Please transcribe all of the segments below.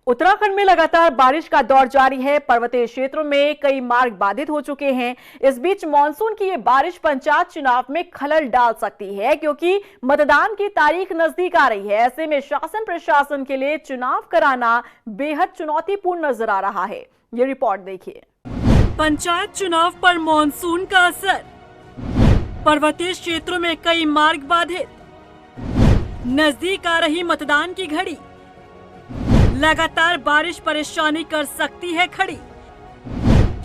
उत्तराखंड में लगातार बारिश का दौर जारी है। पर्वतीय क्षेत्रों में कई मार्ग बाधित हो चुके हैं। इस बीच मानसून की ये बारिश पंचायत चुनाव में खलल डाल सकती है, क्योंकि मतदान की तारीख नजदीक आ रही है। ऐसे में शासन प्रशासन के लिए चुनाव कराना बेहद चुनौतीपूर्ण नजर आ रहा है। ये रिपोर्ट देखिए। पंचायत चुनाव पर मानसून का असर, पर्वतीय क्षेत्रों में कई मार्ग बाधित, नजदीक आ रही मतदान की घड़ी, लगातार बारिश परेशानी कर सकती है खड़ी,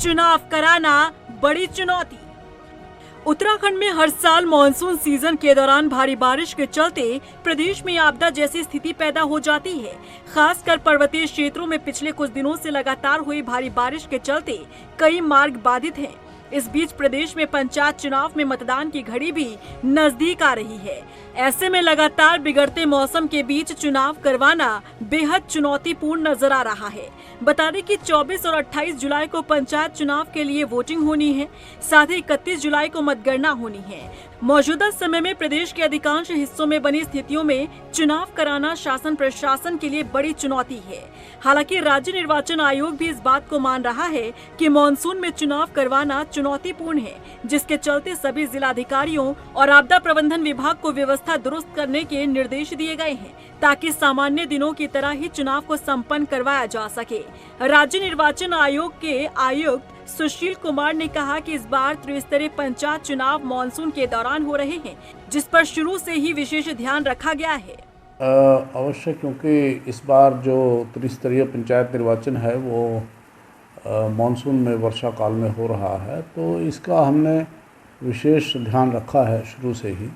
चुनाव कराना बड़ी चुनौती। उत्तराखंड में हर साल मानसून सीजन के दौरान भारी बारिश के चलते प्रदेश में आपदा जैसी स्थिति पैदा हो जाती है। खासकर पर्वतीय क्षेत्रों में पिछले कुछ दिनों से लगातार हुई भारी बारिश के चलते कई मार्ग बाधित हैं। इस बीच प्रदेश में पंचायत चुनाव में मतदान की घड़ी भी नजदीक आ रही है। ऐसे में लगातार बिगड़ते मौसम के बीच चुनाव करवाना बेहद चुनौतीपूर्ण नजर आ रहा है। बता दें कि 24 और 28 जुलाई को पंचायत चुनाव के लिए वोटिंग होनी है, साथ ही 31 जुलाई को मतगणना होनी है। मौजूदा समय में प्रदेश के अधिकांश हिस्सों में बनी स्थितियों में चुनाव कराना शासन प्रशासन के लिए बड़ी चुनौती है। हालांकि राज्य निर्वाचन आयोग भी इस बात को मान रहा है कि मानसून में चुनाव करवाना चुनौतीपूर्ण है, जिसके चलते सभी जिलाधिकारियों और आपदा प्रबंधन विभाग को व्यवस्था दुरुस्त करने के निर्देश दिए गए हैं, ताकि सामान्य दिनों की तरह ही चुनाव को संपन्न करवाया जा सके। राज्य निर्वाचन आयोग के आयुक्त सुशील कुमार ने कहा कि इस बार त्रिस्तरीय पंचायत चुनाव मानसून के दौरान हो रहे हैं, जिस पर शुरू से ही विशेष ध्यान रखा गया है। अवश्य, क्योंकि इस बार जो त्रिस्तरीय पंचायत निर्वाचन है वो मानसून में वर्षा काल में हो रहा है, तो इसका हमने विशेष ध्यान रखा है शुरू से ही।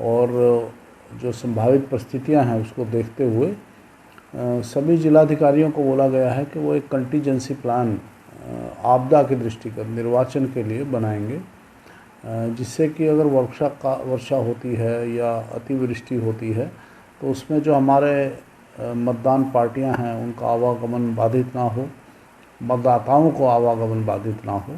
और जो संभावित परिस्थितियां हैं उसको देखते हुए सभी जिलाधिकारियों को बोला गया है कि वो एक कंटीजेंसी प्लान आपदा के दृष्टिगत निर्वाचन के लिए बनाएंगे, जिससे कि अगर वर्षा होती है या अतिवृष्टि होती है तो उसमें जो हमारे मतदान पार्टियां हैं उनका आवागमन बाधित ना हो, मतदाताओं को आवागमन बाधित ना हो।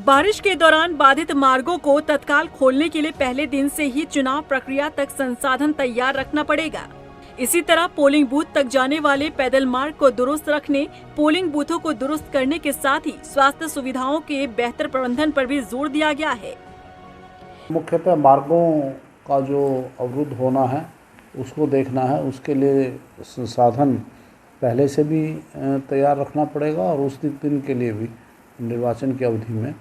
बारिश के दौरान बाधित मार्गों को तत्काल खोलने के लिए पहले दिन से ही चुनाव प्रक्रिया तक संसाधन तैयार रखना पड़ेगा। इसी तरह पोलिंग बूथ तक जाने वाले पैदल मार्ग को दुरुस्त रखने, पोलिंग बूथों को दुरुस्त करने के साथ ही स्वास्थ्य सुविधाओं के बेहतर प्रबंधन पर भी जोर दिया गया है। मुख्यतः मार्गों का जो अवरुद्ध होना है उसको देखना है, उसके लिए संसाधन पहले से भी तैयार रखना पड़ेगा और उस दिन के लिए भी निर्वाचन की अवधि में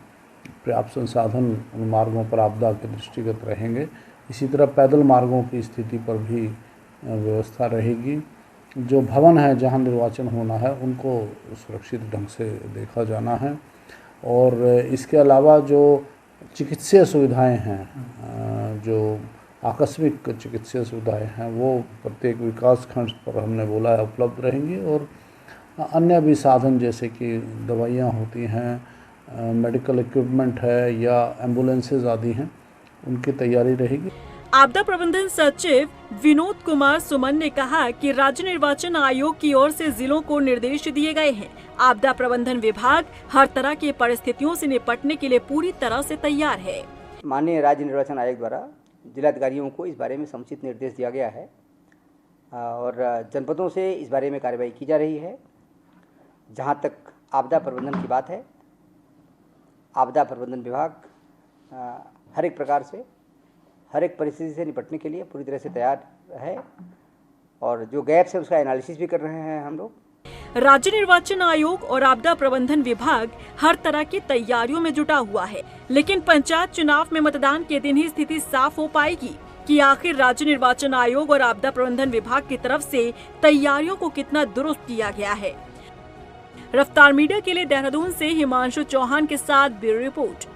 पर्याप्त संसाधन उन मार्गों पर आपदा के दृष्टिगत रहेंगे। इसी तरह पैदल मार्गों की स्थिति पर भी व्यवस्था रहेगी। जो भवन है जहां निर्वाचन होना है उनको सुरक्षित ढंग से देखा जाना है। और इसके अलावा जो चिकित्सीय सुविधाएं हैं, जो आकस्मिक चिकित्सीय सुविधाएं हैं, वो प्रत्येक विकास खंड पर हमने बोला है उपलब्ध रहेंगी। और अन्य भी साधन जैसे कि दवाइयाँ होती हैं, मेडिकल इक्विपमेंट है या एम्बुलेंसेज आदि हैं, उनकी तैयारी रहेगी। आपदा प्रबंधन सचिव विनोद कुमार सुमन ने कहा कि राज्य निर्वाचन आयोग की ओर से जिलों को निर्देश दिए गए हैं। आपदा प्रबंधन विभाग हर तरह की परिस्थितियों से निपटने के लिए पूरी तरह से तैयार है। माननीय राज्य निर्वाचन आयोग द्वारा जिलाधिकारियों को इस बारे में समुचित निर्देश दिया गया है और जनपदों से इस बारे में कार्रवाई की जा रही है। जहाँ तक आपदा प्रबंधन की बात है, आपदा प्रबंधन विभाग हर एक प्रकार से हर एक परिस्थिति से निपटने के लिए पूरी तरह से तैयार है और जो गैप्स है उसका एनालिसिस भी कर रहे हैं हम लोग। राज्य निर्वाचन आयोग और आपदा प्रबंधन विभाग हर तरह की तैयारियों में जुटा हुआ है, लेकिन पंचायत चुनाव में मतदान के दिन ही स्थिति साफ हो पाएगी कि आखिर राज्य निर्वाचन आयोग और आपदा प्रबंधन विभाग की तरफ से तैयारियों को कितना दुरुस्त किया गया है। रफ्तार मीडिया के लिए देहरादून से हिमांशु चौहान के साथ ब्यूरो रिपोर्ट।